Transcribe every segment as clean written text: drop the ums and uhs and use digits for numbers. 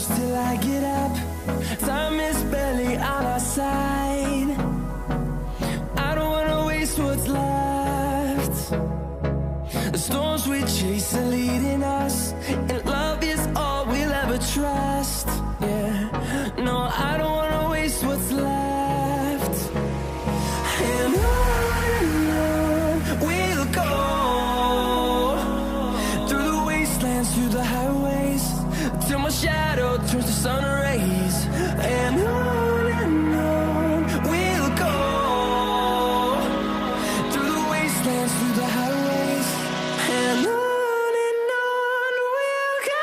close till I get up. Time is barely on our side. I don't wanna waste what's left. The storms we chase are leading us, and love is all we'll ever trust. Yeah, no, I don't wanna waste what's left. And on we'll go, through the wastelands, through the highways, till my shadow turns to sun rays. And on we'll go, through the wastelands, through the highways, and on we'll go.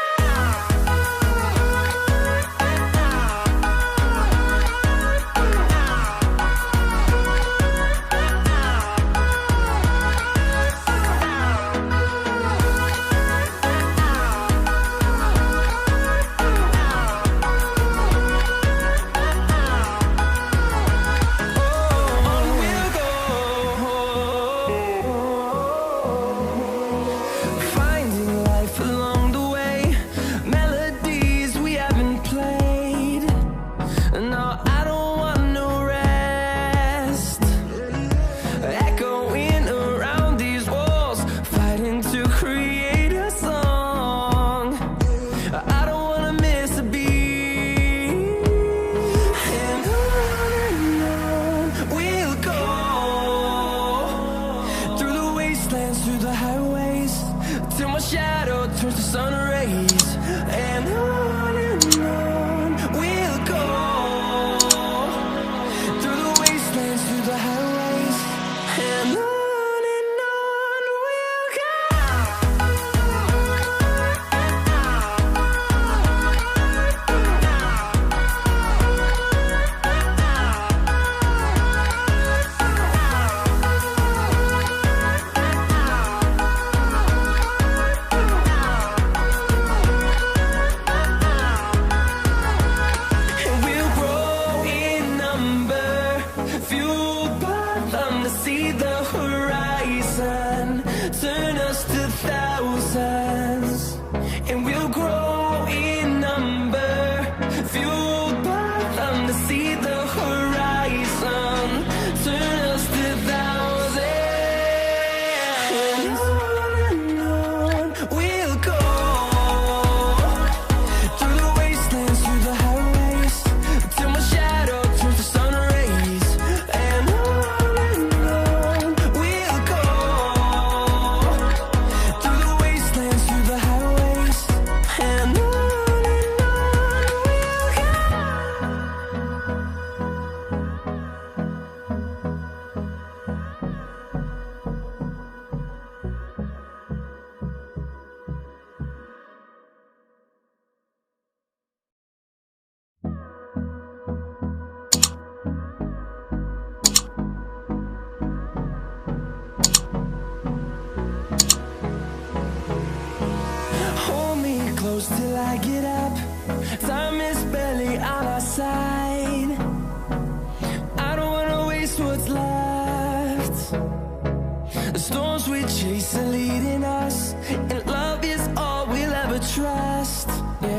Finding life along the way, melodies we haven't played. No, I don't want no rest. Echoing around these walls, fighting to create a song. I don't wanna miss a beat. And on we'll go, through the wastelands, through the highways, till my shadow turns to sun rays. And on we'll go, through the wastelands, through the highways, and on we'll go. And we'll grow in number, fueled by them to see the horizon, turn us to thousands. And we'll grow in number, fueled by them to see the horizon, turn us to thousands. And on we'll go, through the wastelands, through the highways, till my shadow turns to sun rays. And on we'll go, through the wastelands, through the highways, and on we'll go. Hold me close till I get up. Time is barely on our side. I don't wanna waste what's left. The storms we chase are leading us, and love is all we'll ever trust. Yeah.